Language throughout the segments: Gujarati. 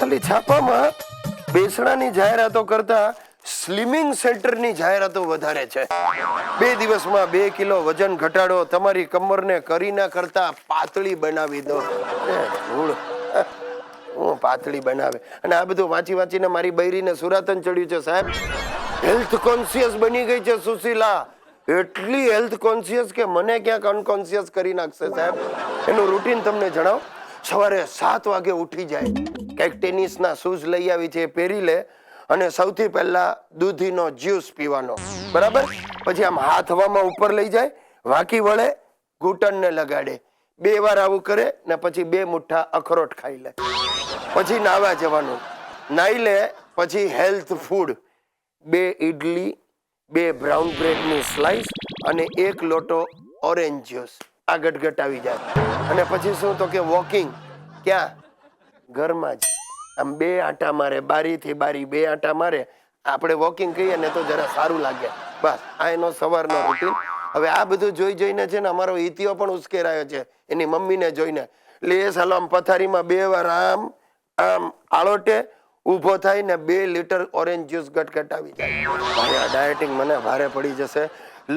ખાલી છાપામાં બેસણાની જાહેરાતો કરતા સ્લિમિંગ સેન્ટરની જાહેરાતો વધારે છે. 2 દિવસમાં 2 કિલો વજન ઘટાડો, તમારી કમરને કરીના કરતા પાતળી બનાવી દો. હું પાતળી બનાવે અને આ બધું વાંચી વાંચીને મારી બૈરીને સુરાતન ચડ્યું છે સાહેબ. હેલ્થ કોન્શિયસ બની ગઈ છે સુશીલા. એટલી હેલ્થ કોન્શિયસ કે મને ક્યાંક અનકોન્શિયસ કરી નાખશે સાહેબ. એનું રૂટીન તમને જણાવ. સવારે 7 વાગે ઉઠી જાય, કંઈક ટેનિસના શૂઝ લઈ આવી છે પહેરી લે અને સૌથી પહેલા દૂધીનો જ્યુસ પીવાનો, બરાબર. પછી આમ હાથ હવામાં ઉપર લઈ જાય, વાંકી વળે, ઘૂંટણને લગાડે, 2 વાર આવું કરે ને પછી 2 મુઠ્ઠા અખરોટ ખાઈ લે. પછી નાવા જવાનું, નાઈ લે, પછી હેલ્થ ફૂડ, 2 ઇડલી, 2 બ્રાઉન બ્રેડની સ્લાઇસ અને 1 લોટો ઓરેન્જ જ્યુસ. આ ગટગટ આવી જાય. અને પછી શું તો કે વોકિંગ. ક્યાં? ઘરમાં જ. આમ 2 આંટા મારે, બારીથી બારી 2 આંટા મારે. આપણે વોકિંગ કહીએ ને તો જરા સારું લાગે. બસ આ એનો સવારનો રૂટીન. હવે આ બધું જોઈ જોઈને છે ને અમારો ઈતિયો પણ ઉશ્કેરાયો છે એની મમ્મીને જોઈને. એટલે એ સાલો આમ પથારીમાં 2 વાર આમ આમ આળોટે ઊભો થાય ને 2 લીટર ઓરેન્જ જ્યુસ ગટગટાવી જાય. ભાઈ આ ડાયટિંગ મને ભારે પડી જશે.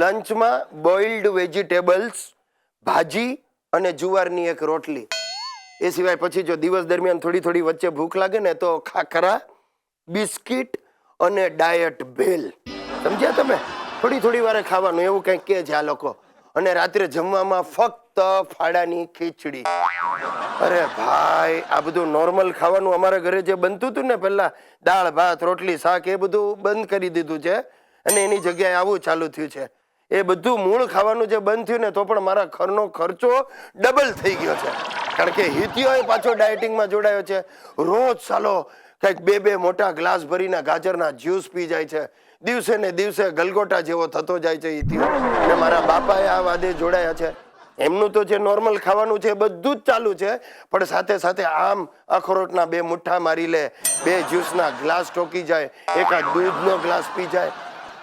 લંચમાં બોઇલ્ડ વેજીટેબલ્સ, ભાજી અને જુવારની 1 રોટલી. એ સિવાય પછી જો દિવસ દરમિયાન થોડી થોડી વચ્ચે ભૂખ લાગે ને તો ખાખરા, બિસ્કિટ અને ડાયટ ભેલ. સમજ્યા તમે? થોડી થોડી વારે ખાવાનું એવું કંઈક કે છે આ લોકો. અને રાત્રે જમવામાં ફક્ત ફાડાની ખીચડી. અરે ભાઈ આ બધું નોર્મલ ખાવાનું અમારા ઘરે જે બનતું હતું ને પહેલા, દાળ ભાત રોટલી શાક, એ બધું બંધ કરી દીધું છે અને એની જગ્યાએ આવું ચાલુ થયું છે. એ બધું મૂળ ખાવાનું જે બંધ થયું ને તો પણ મારા ઘરનો ખર્ચો ડબલ થઈ ગયો છે. કારણ કે હિતિયો પાછો ડાયટિંગમાં જોડાયો છે. રોજ સાલો કંઈક 2 મોટા ગ્લાસ ભરીને ગાજરના જ્યુસ પી જાય છે. દિવસે ને દિવસે ગલગોટા જેવો થતો જાય છે હિતિયો. અને મારા બાપાએ આ વાદે જોડાયા છે. એમનું તો જે નોર્મલ ખાવાનું છે બધું જ ચાલુ છે, પણ સાથે સાથે આમ અખરોટના 2 મુઠ્ઠા મારી લે, 2 જ્યુસના ગ્લાસ ટોકી જાય, 1 દૂધનો ગ્લાસ પી જાય.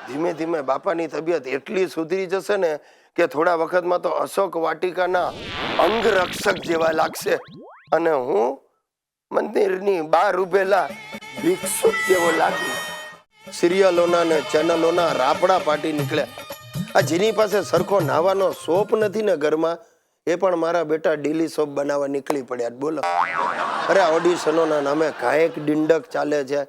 ધીમે ધીમે બાપાની તબિયત એટલી સુધરી જશે ને કે થોડા વખતમાં તો અશોક વાટિકાના અંગરક્ષક જેવા લાગશે અને હું મંદિરની બહાર ઉભેલા ભિક્ષુક જેવો લાગી. સિરિયલોના ને ચેનલોના રાપડા પાટી નીકળ્યા. આ જેની પાસે સરખો નાવાનો સોપ નથી ને ઘરમાં, એ પણ મારા બેટા ડેલી સોપ બનાવવા નીકળી પડ્યા. બોલો. અરે ઓડિશનોના નામે કાંઈક ડિંડક ચાલે છે.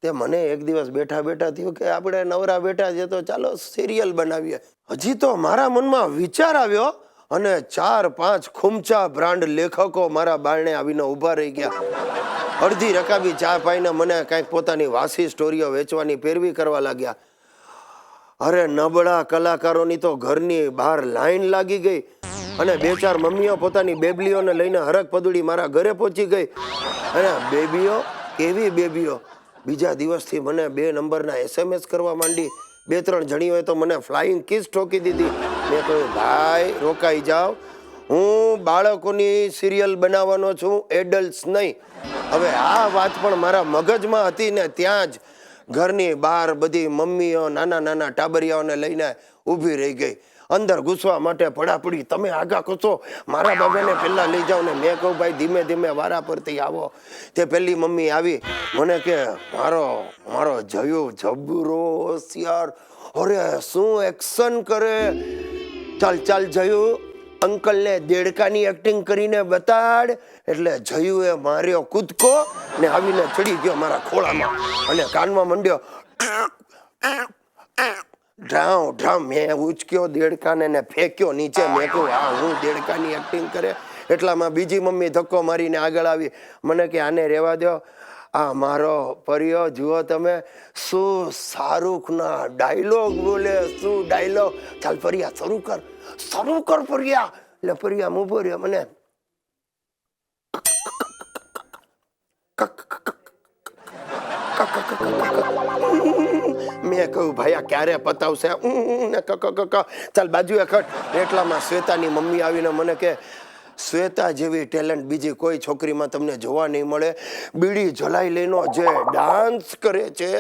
તે મને એક દિવસ બેઠા બેઠા થયું કે આપણે નવરા બેઠા છે તો ચાલો સિરિયલ બનાવીએ. હજી તો મારા મનમાં વિચાર આવ્યો અને 4-5 ખૂમચા બ્રાન્ડ લેખકો મારા બારણે આવીને ઊભા રહી ગયા. અડધી રકાબી ચા પાઈને મને કાંઈક પોતાની વાસી સ્ટોરીઓ વેચવાની પેરવી કરવા લાગ્યા. અરે નબળા કલાકારોની તો ઘરની બહાર લાઈન લાગી ગઈ અને 2-4 મમ્મીઓ પોતાની બેબલીઓને લઈને હરક પદુડી મારા ઘરે પહોંચી ગઈ. અને બેબીઓ, કેવી બેબીઓ, બીજા દિવસથી મને 2 નંબરના SMS કરવા માંડી. 2-3 જણીઓએ તો મને ફ્લાઇંગ કિસ ઠોકી દીધી. મેં કહ્યું ભાઈ રોકાઈ જાઓ, હું બાળકોની સિરિયલ બનાવવાનો છું, એડલ્ટ્સ નહીં. હવે આ વાત પણ મારા મગજમાં હતી ને ત્યાં જ ઘરની બહાર બધી મમ્મીઓ નાના નાના ટાબરિયાઓને લઈને ઊભી રહી ગઈ. અંદર ઘૂસવા માટે પડાપડી, તમે આગા ઘૂસો, મારા બાબાને પહેલા લઈ જાઓ ને. મેં કહું ભાઈ ધીમે ધીમે વારા પરથી આવો. તે પહેલી મમ્મી આવી, મને કે મારો જયો જબરો હોશિયાર, અરે શું એક્શન કરે, ચાલ ચાલ જયું અંકલને દેડકાની એક્ટિંગ કરીને બતાડ. એટલે જયુએ માર્યો કૂદકો ને આવીને ચડી ગયો મારા ખોળામાં અને કાનમાં મંડ્યો ડ્રાઉ ડ્રાઉ. મેં ઉચક્યો દેડકાને ને ફેંક્યો નીચે. મેં કહું હા હું દેડકાની એક્ટિંગ કરે. એટલામાં બીજી મમ્મી ધક્કો મારીને આગળ આવી. મને કે આને રહેવા દો, આ મારો પરિયો જુઓ તમે શું શાહરૂખના ડાયલોગ બોલે, શું ડાયલોગ. ચાલ પરિયા શરૂ કર પરિયા. એટલે પરિયા ઊભો રહ્યો. મને મેં કહ્યું ભાઈ આ ક્યારે પતાવશે ને ચાલ બાજુએ ખટ. એટલામાં શ્વેતાની મમ્મી આવીને મને કે શ્વેતા જેવી ટેલેન્ટ બીજી કોઈ છોકરીમાં તમને જોવા નહીં મળે. બીડી જલાઈ લઈને જે ડાન્સ કરે છે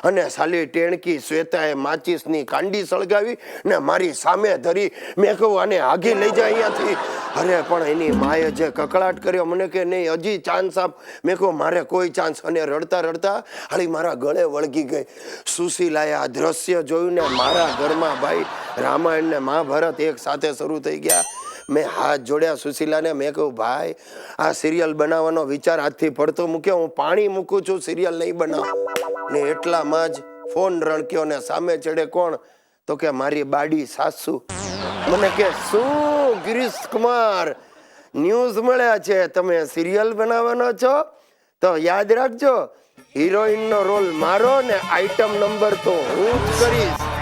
અને સાલી ટેણકી શ્વેતાએ માચીસની કાંડી સળગાવી ને મારી સામે ધરી. મેં કહું આને આઘી લઈ જાય અહીંયાથી. અરે પણ એની માએ જે કકળાટ કર્યો, મને કે નહીં હજી ચાન્સ આપ. મેં કહું મારે કોઈ ચાન્સ. અને રડતા રડતા હાલી મારા ગળે વળગી ગઈ. સુશીલાએ આ દ્રશ્ય જોયું ને મારા ઘરમાં ભાઈ રામાયણ ને મહાભારત એક સાથે શરૂ થઈ ગયા. મેં હાથ જોડ્યા સુશીલાને. મેં કહ્યું ભાઈ આ સિરિયલ બનાવવાનો વિચાર આજથી પડતો મૂક્યો. હું પાણી મૂકું છું, સિરિયલ નહીં બનાવ. ને એટલામાં જ ફોન રણક્યો ને સામે ચડે કોણ? તો કે મારી બાડી સાસુ. મને કે શું ગિરીશ કુમાર ન્યૂઝ મળ્યા છે, તમે સિરિયલ બનાવવાનો છો? તો યાદ રાખજો હિરોઈન નો રોલ મારો ને આઈટમ નંબર તો હું જ કરીશ.